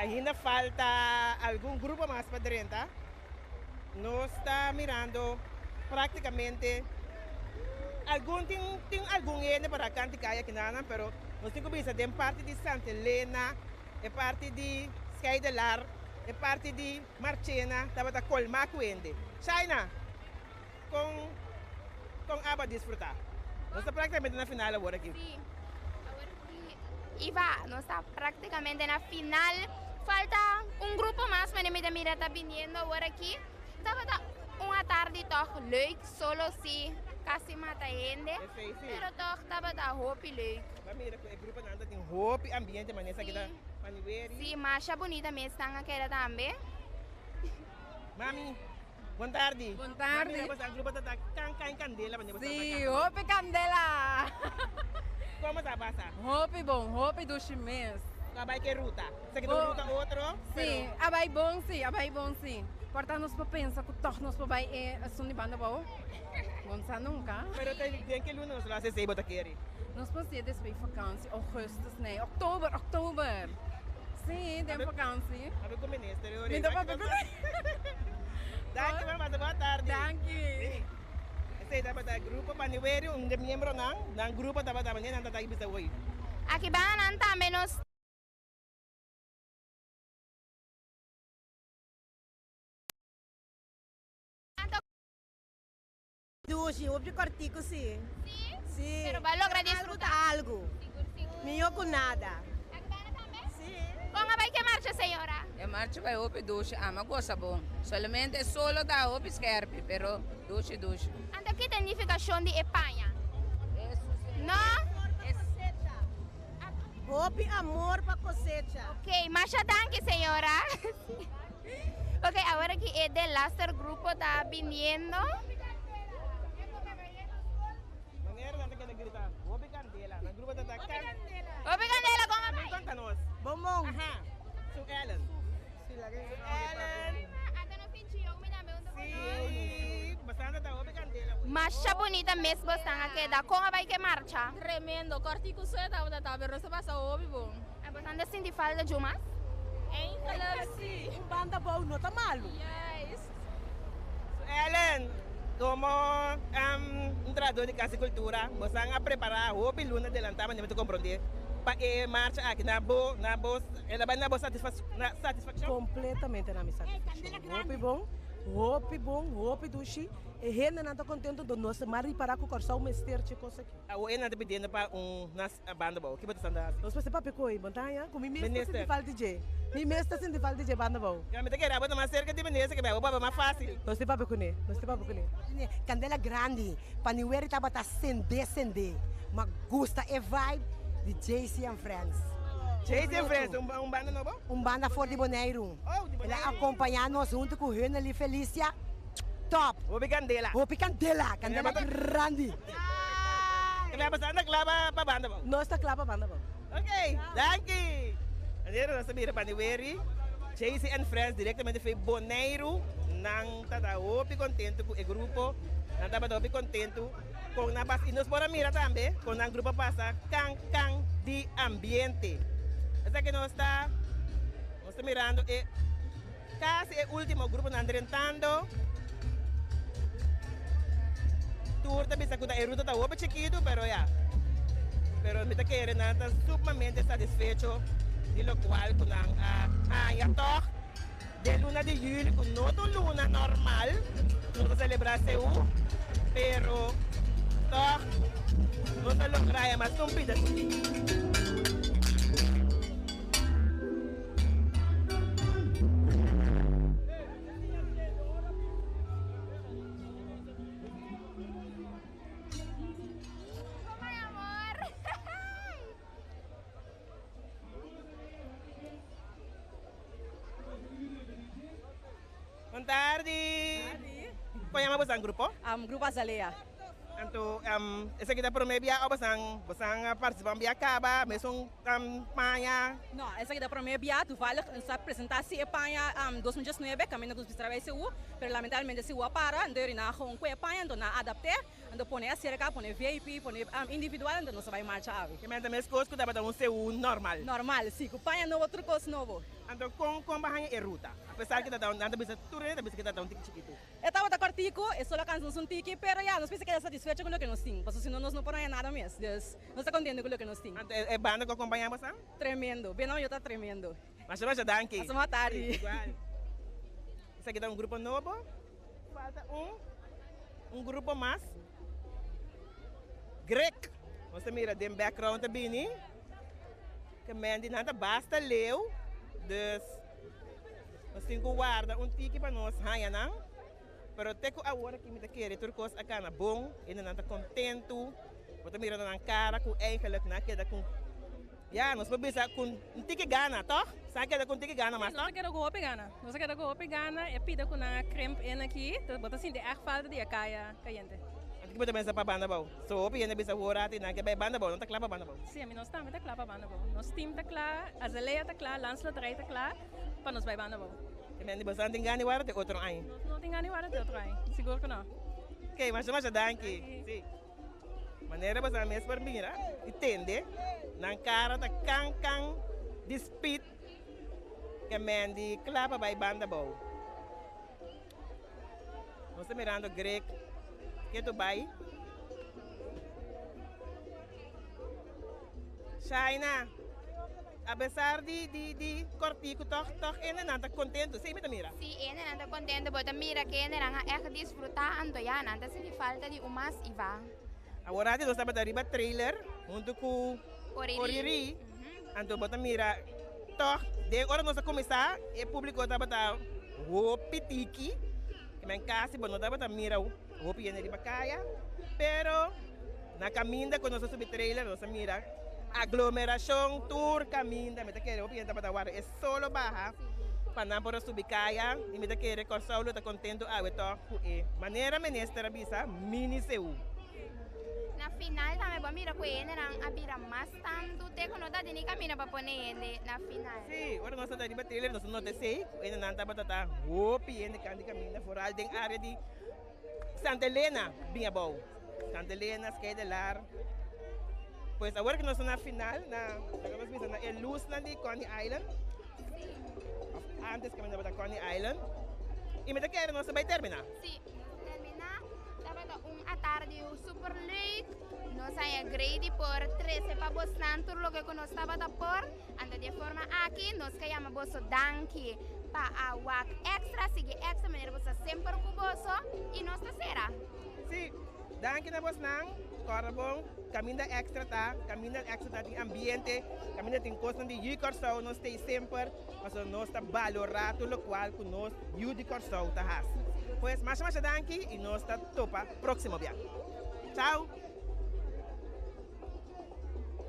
Ainda falta algum grupo mais para dentro. Nós está mirando praticamente tem algum ene para cantar que nada, pero nós temos que pensar tem parte de Santa Helena, é parte de Skaidelar, é parte de Marchena, estava da colmar com ende. China, com aba desfrutar. Nós estamos praticamente na final agora aqui. Sim, agora aqui. Iva, nós estamos praticamente na final. Falta um grupo mais, mas a mira está vindo agora aqui. Estava uma tarde toch leuk, solo se quase mata gente. Pero toch estava da hope leuk. Mira, o grupo nada tem hope, ambiente, mas nessa aqui da Manueri. Sim, mas é bonita mesmo, está aqui também. Mami, boa tarde. Boa tarde. Mami, o grupo está em Candela. Sim, hope Candela. Como está passando? Hope bom, hope do chimes. Abai que ruta? Você quer ruta outro? Sim, abai bom sim. Portanto, nós pensamos que todos nós vai assim de banda boa. Não sabe nunca. Pero tem que luna nós lá se bota querer. Nós passamos desde vakantie, augustus, nee, oktober. Sim, tem vakantie. Abe com ministério. Me dá para Danke, mama, boa tarde. Danke. Esse dapat grupo Manueri, membro ng grupo dapat niya nang tatay bisa hoy. Aqui ba nanta menos Dushi, o de cortico sim. Sim? Sim. Pero vai lograr desfrutar. Algo. Seguro. Melhor com nada. Aqui ba também? Sim. Como vai que marcha, senhora? E marcia vai op duche, ma cosa bom. Solamente solo da op scherpi, pero duche. Anda aqui tem significação de Espanha. Não? Hope amor para cosecha. Ok, marcha danke, senhora. Ok, agora que é de Laster Grupo está vindo. Manera nang gritar, "Hope Candela." Ng grupo ta Ope Candela, como vai? Canta nós. Bombom. Aha. Su Ellen. Ellen. Anda no pinchio, me dá meu Sim. Bastante ta Hope Candela. Marcha bonita mesmo está aqui. Da como vai que marcha? Tremendo, cortico sueta, pero se passa hope bom. É bastante senti falta de umas. Sim. Banda boa, não tá malo. Yes. Su Ellen. Como um tradutor de casa e cultura, você a preparar Hope Luna adelantava, nem te compreender. Para marcha aqui na boa, ela vai na boa satisfação. Completamente na minha satisfação. Hope bom, hope dushi. E renda não tá contente do nosso marido para com o coração mestre de coisa aqui. A OE não te pedindo para nas banda boa. Que você está assim? Nós passamos para coi, montanha, com mim mesmo Minister. sem falta de. Mim mesmo sem falta de banda boa. Eu me quero botar mais cerca de ministro que vai o mais fácil. Nós temos para comer, Candela grande, Paniweri tava tá acender. Mas gusta e vibe de JC and Friends. JC and Friends, banda novo? Banda for de Boneiro. Oh, de Boneiro. Ela acompanhar nós junto com Rena e Felícia. Top. Hope Candela. Hope Candela grande. Que vai passar na clava para banda boa. Nós tá clava banda boa. Ok, danke. Andero nós sabemos para Niweri, JC and Friends diretamente foi Boneiro, nang tada Hope contento com o grupo, nang taba Hope contento com na base e nós bora mira também com o grupo passa can de ambiente. Essa que nós está mirando é quase o último grupo nang tentando tour também está com a ruta da Hope chiquito, pero me está querendo estar sumamente satisfecho de lo cual con ya toch de luna de julio con no luna normal no celebrar seu pero toch no se logra más compita. Boa tarde. Kau yang apa sang grupo? Grupo Azalea. Então, essa aqui da Promebia, você participa de acaba, mas panha. Não, essa aqui da Promebia, tu vai apresentar-se a panha 2019, caminho dos trabalhos mas lamentavelmente se o para, então ele não com a panha, então não adaptar, então põe a cerca, põe VIP, põe individual, então não se vai marchar. Que mais também as coisas que dá para um seu normal. Normal, sim, o panha não outro coisa novo. Ando com bahanya e ruta. Apesar que tá nada bisa turun, tapi kita tá um tique chiquito. Estava a cortico, é só a canção um tique, pero já, nós pensamos que é satisfeito com o que nós temos, porque senão nós não podemos nada mesmo. Deus, nós estamos contentes com o que nós temos. É banda que acompanhamos, sabe? Tremendo, bem não, eu tá tremendo. Mas já danke. Essa uma tarde. Igual. Isso aqui dá um grupo novo. Falta um grupo mais. Grek. Você mira, tem background também, que Mandy nada basta leu. Dus, nós temos que guardar tique para nós, não? Pero teco agora que me quer turcos a cana bom, ele não está contento. Você mira na cara com eigenlijk na queda com. Ja, nós vamos pensar com tique gana, toch? Sabe que com tique gana, mas Nós queremos go pegana. Nós queremos go pegana e pida com a creme in aqui, bota assim de echt falta de caia caliente. Antes que você pensa para banda bom. So, opi na bisa hora tina que vai banda bom, não tá claro para banda bom. Sim, nós estamos tá claro para banda bom. Nosso time tá claro, a Zeleia tá claro, Landsloterij tá claro, para nós vai banda bom. Que men di basta tingani wara te outro aí. Nós não tem ganho de outro aí, seguro que não. Ok, mas danke. Sim. Maneira basta mes per mira, entende? Nang cara ta kang dispit que men di claro para banda bom. Você mirando grec que tu vai? China, apesar de cortico, toch, ele não está contente, sim, me mira. Sim, ele não está contente, mas mira que ele não é desfrutando, já não está se falta de umas e vá. Agora nós estamos arriba trailer, junto com Oriri, então bota mira, toch, de agora nós começar, e público estava o pitiki, que me encaixa, bom, nós estava mira o piano de bacaya, pero na caminda quando nós subimos trailer, nós mira aglomeração tour caminda, me quer o piano estava agora é solo barra, para não poder subir caia, e me quer que o solo está contento a ver toch, e maneira ministra bisa mini seu. Na final também vamos mirar com ele, não abrir mais tanto, tem que não dar nem caminho para pôr ele na final. Sim, agora nós estamos arriba trailer, nós não sei, ele não estava o piano de caminda, fora tem área de Santa Helena, bem bom. Santa Helena, Skedelar. Pois agora que nós estamos na final, na luz de Coney Island. Antes que nós estamos na Coney Island. E me quero nós vai terminar. Sim, terminar. Estava à tarde super leuk. Nós é grade por 13 para bostar tudo o que nós estava a por. Anda de forma aqui, nós queremos bosso danke para a WAC extra, sigue extra maneira você sempre com bosso e nós tá será. Sim, danke na bosnang, corre bom, caminha extra tem ambiente, caminha tem coisa de corso, nós tem sempre, mas nós está valorar tudo o qual que nós de corso tá has. Pois mais danke e nós está topa próximo dia. Tchau.